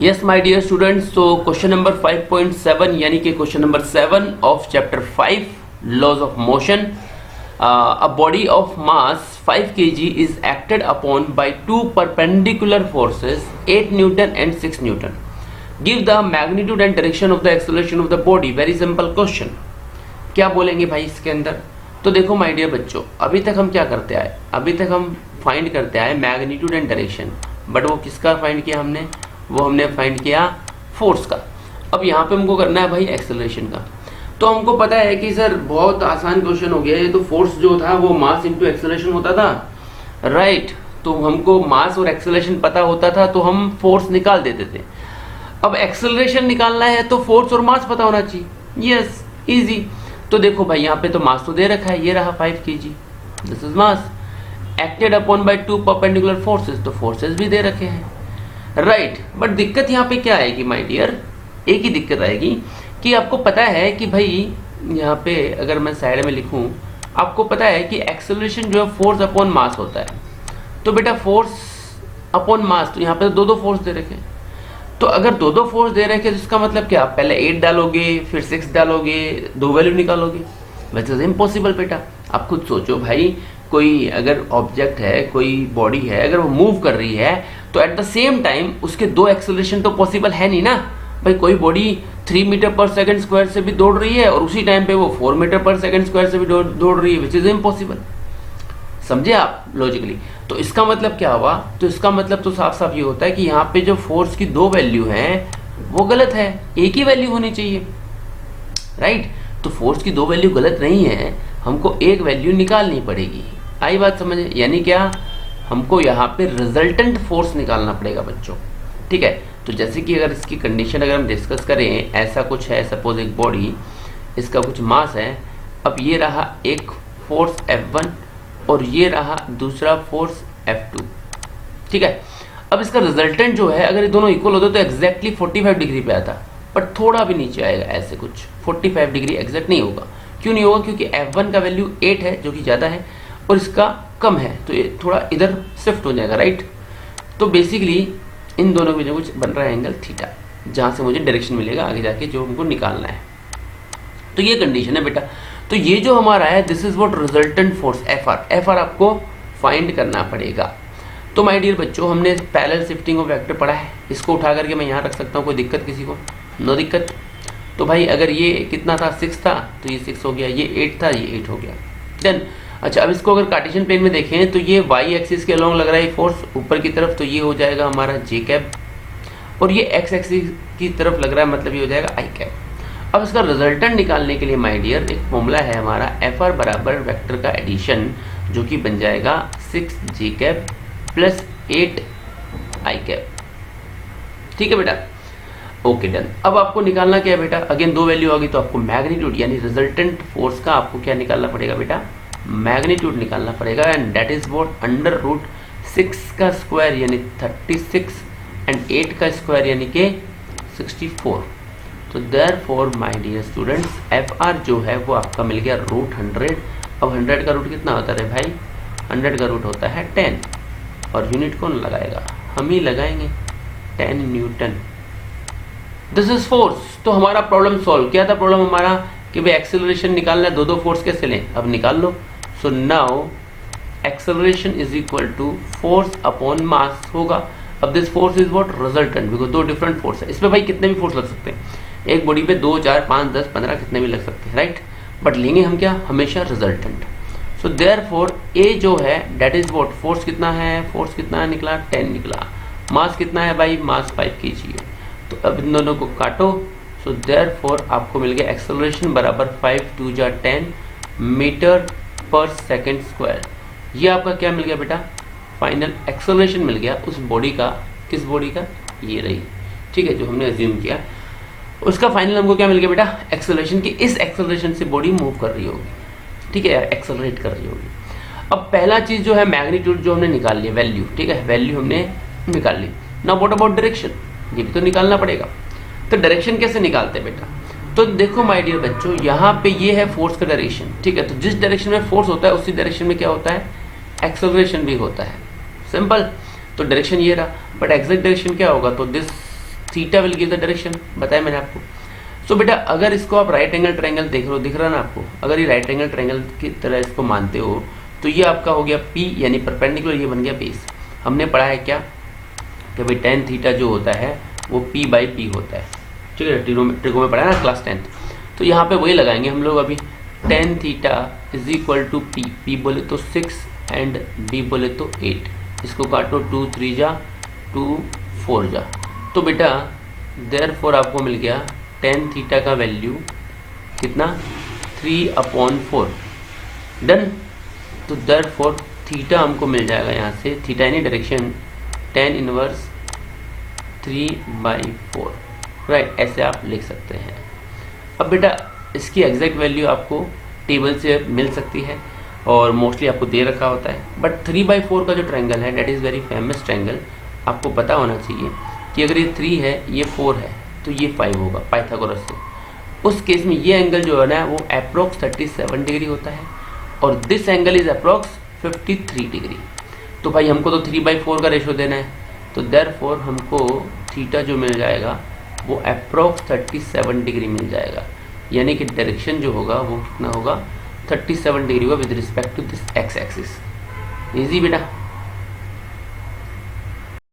Yes my dear students, तो question number 5.7 यानी कि question number 7 of chapter 5 laws of motion. A body of mass 5 kg is acted upon by two perpendicular forces 8 Newton and 6 Newton. Give the magnitude and direction of the acceleration of the body. Very simple question. क्या बोलेंगे भाई इसके अंदर? तो देखो my dear बच्चों, अभी तक हम क्या करते आए? अभी तक हम फाइंड करते आए मैग्नीट्यूड एंड डायरेक्शन, बट वो किसका फाइंड किया हमने? वो हमने फाइंड किया फोर्स का. अब यहाँ पे हमको करना है भाई एक्सेलरेशन का. तो हमको पता है कि सर बहुत आसान क्वेश्चन हो गया है. तो फोर्स जो था वो मास इंटू एक्सेलरेशन होता था, राइट? तो हमको मास और एक्सेलरेशन पता होता था तो हम फोर्स निकाल देते थे. अब एक्सेलरेशन निकालना है तो फोर्स और मास पता होना चाहिए. Yes, easy. तो देखो भाई यहाँ पे तो मास तो दे रखा है, ये रहा 5 kg. This is mass acted upon by two perpendicular forces. तो फोर्सेस भी दे रखे हैं, राइट. बट दिक्कत यहाँ पे क्या आएगी माय डियर? एक ही दिक्कत आएगी कि आपको पता है कि भाई यहाँ पे अगर मैं साइड में लिखूं, आपको पता है कि एक्सेलरेशन जो है फोर्स अपॉन मास होता है. तो बेटा फोर्स अपॉन मास, तो यहाँ पे दो फोर्स दे रखे हैं. तो अगर दो फोर्स दे रखे तो इसका मतलब क्या? पहले 8 डालोगे, फिर 6 डालोगे, दो वैल्यू निकालोगे. वैसे इम्पॉसिबल बेटा. आप खुद सोचो भाई, कोई अगर ऑब्जेक्ट है, कोई बॉडी है, अगर वो मूव कर रही है तो एट द सेम टाइम उसके दो एक्सेलरेशन तो पॉसिबल है नहीं ना भाई. कोई बॉडी 3 मीटर पर सेकंड स्क्वायर से भी दौड़ रही है और उसी टाइम पे वो 4 मीटर पर सेकंड स्क्वायर से भी दौड़ रही है, विच इज इम्पॉसिबल. समझे आप लॉजिकली? तो इसका मतलब क्या हुआ? तो इसका मतलब तो साफ साफ ये होता है कि यहाँ पे जो फोर्स की दो वैल्यू हैं वो गलत है, एक ही वैल्यू होनी चाहिए, राइट? तो फोर्स की दो वैल्यू गलत नहीं है, हमको एक वैल्यू निकालनी पड़ेगी. आई बात समझे? यानी क्या, हमको यहाँ पे रिजल्टेंट फोर्स निकालना पड़ेगा बच्चों, ठीक है? तो जैसे कि अगर इसकी कंडीशन अगर हम डिस्कस करें, ऐसा कुछ है, सपोज एक बॉडी, इसका कुछ मास है. अब ये रहा एक फोर्स F1 और ये रहा दूसरा फोर्स F2, ठीक है? अब इसका रिजल्टेंट जो है, अगर ये दोनों इक्वल होते तो एग्जैक्टली 45 डिग्री पे आता, बट थोड़ा भी नीचे आएगा, ऐसे कुछ 45 डिग्री एग्जैक्ट नहीं होगा. क्यों नहीं होगा? क्योंकि F1 का वैल्यू 8 है जो कि ज़्यादा है और इसका कम है, तो ये थोड़ा इधर शिफ्ट हो जाएगा, राइट? तो बेसिकली इन दोनों के बीच कुछ बन रहा है एंगल थीटा, जहाँ से मुझे डायरेक्शन मिलेगा आगे जाके जो हमको निकालना है. तो ये कंडीशन है बेटा. तो ये जो हमारा है, this is what resultant force F R आपको फाइंड करना पड़ेगा. तो माय डियर बच्चों, हमने पैरेलल शिफ्टिंग ऑफ वेक्टर पढ़ा है. इसको उठा करके मैं यहाँ रख सकता हूँ, कोई दिक्कत किसी को? नो दिक्कत. तो भाई अगर ये कितना था, 6 था, तो ये 6 हो गया, ये 8 था, ये 8 हो गया. देन अच्छा, अब इसको अगर कार्टेशियन प्लेन में देखें तो ये वाई एक्सिस के अलोंग लग रहा है फोर्स ऊपर की तरफ, तो ये हो जाएगा हमारा जे कैप, और ये एक्स एक्सिस की तरफ लग रहा है, मतलब ये हो जाएगा आई कैप. अब इसका रिजल्टेंट निकालने के लिए माय डियर एक फॉर्मूला है हमारा, एफ आर बराबर वेक्टर का एडिशन, जो कि बन जाएगा 6 जे कैप प्लस 8 आई कैप. ठीक है बेटा? Okay done. अब आपको निकालना क्या है बेटा? अगेन दो वैल्यू आ गई, तो आपको मैग्नीट्यूड यानी रिजल्टेंट फोर्स का आपको क्या निकालना पड़ेगा बेटा? मैग्नीट्यूड निकालना पड़ेगा. And that is what under root 6 का स्क्वायर यानी 36 एंड 8 का स्क्वायर यानी कि 64. तो therefore my dear students, F R जो है वो आपका मिल गया रूट 100. अब 100 का रूट कितना होता है भाई? 100 का रूट होता है 10, और यूनिट कौन लगाएगा? हम ही लगाएंगे, 10 न्यूटन. This is force. तो हमारा प्रॉब्लम सॉल्व. क्या था प्रॉब्लम हमारा? कि भाई एक्सेलरेशन निकालना है, दो फोर्स कैसे लें? अब निकाल लो. So now acceleration is equal to force upon mass होगा. अब this force is what? Resultant, because दो डिफरेंट फोर्स है. इसमें भाई कितने भी फोर्स लग सकते हैं, एक बॉडी पे 2, 4, 5, 10, 15 कितने भी लग सकते हैं, राइट? बट लेंगे हम क्या? हमेशा रिजल्टेंट. सो देयरफॉर ए जो है दैट इज व्हाट? फोर्स कितना है? फोर्स कितना निकला? 10 निकला. मास कितना है भाई? मास 5 kg है. तो अब इन दोनों को काटो. सो देयरफॉर आपको मिल गया एक्सेलरेशन बराबर 5 2 जा 10 मीटर पर सेकंड स्क्वायर. ये आपका क्या मिल गया बेटा? फाइनल एक्सेलरेशन मिल गया उस बॉडी का. किस बॉडी का? ये रही, ठीक है, जो हमने अज्यूम किया. उसका फाइनल हमको क्या मिल गया बेटा? एक्सेलरेशन की. इस एक्सेलरेशन से बॉडी मूव कर रही होगी, ठीक है, एक्सेलरेट कर रही होगी. अब पहला चीज जो है मैग्नीट्यूड जो हमने निकाल लिया, वैल्यू, ठीक है, वैल्यू हमने निकाल ली. Now what about direction? ये भी तो निकालना पड़ेगा. तो डायरेक्शन कैसे निकालते हैं बेटा? तो देखो माय डियर बच्चों, यहाँ पे ये है फोर्स का डायरेक्शन, ठीक है. तो जिस डायरेक्शन में फोर्स होता है उसी डायरेक्शन में क्या होता है? एक्सेलरेशन भी होता है. सिंपल. तो डायरेक्शन ये रहा, बट एग्जैक्ट डायरेक्शन क्या होगा? तो this theta will give the direction, बताया मैंने आपको। सो बेटा अगर इसको आप राइट एंगल ट्रायंगल देख रहे हो, दिख रहा ना आपको, अगर ये राइट एंगल ट्रायंगल की तरह इसको मानते हो तो ये आपका हो गया P यानी परपेंडिकुलर, ये बन गया बेस। हमने पढ़ा है क्या कि भाई टेन थीटा जो होता है वो P/P होता है, ठीक है, ट्रिगो में पढ़ा है ना क्लास 10th। तो यहाँ पे वही लगाएंगे हम लोग अभी, tan theta is equal to P, P बोले तो 6 एंड B बोले तो 8, इसको काटो 2 3 जा 2 4 जा, तो बेटा देयरफॉर आपको मिल गया टेन थीटा का वैल्यू कितना 3/4, डन। तो देयरफॉर थीटा हमको मिल जाएगा यहाँ से, थीटा यानी डायरेक्शन tan इनवर्स 3/4, राइट, ऐसे आप लिख सकते हैं। अब बेटा इसकी एग्जैक्ट वैल्यू आपको टेबल से मिल सकती है और मोस्टली आपको दे रखा होता है, बट 3/4 का जो ट्रायंगल है that is very famous triangle, आपको पता होना चाहिए कि अगर ये 3 है ये 4 है तो ये 5 होगा पाइथागोरस से। उस केस में ये एंगल जो है ना वो अप्रोक्स 37 डिग्री होता है और this angle is approx 53 degree. तो भाई हमको तो 3/4 का रेशो देना है, तो देयरफॉर हमको थीटा जो मिल जाएगा वो अप्रोक्स 37 डिग्री मिल जाएगा, यानी कि डायरेक्शन जो होगा वो कितना होगा 37 डिग्री होगा with respect to this X axis. Easy बेटा।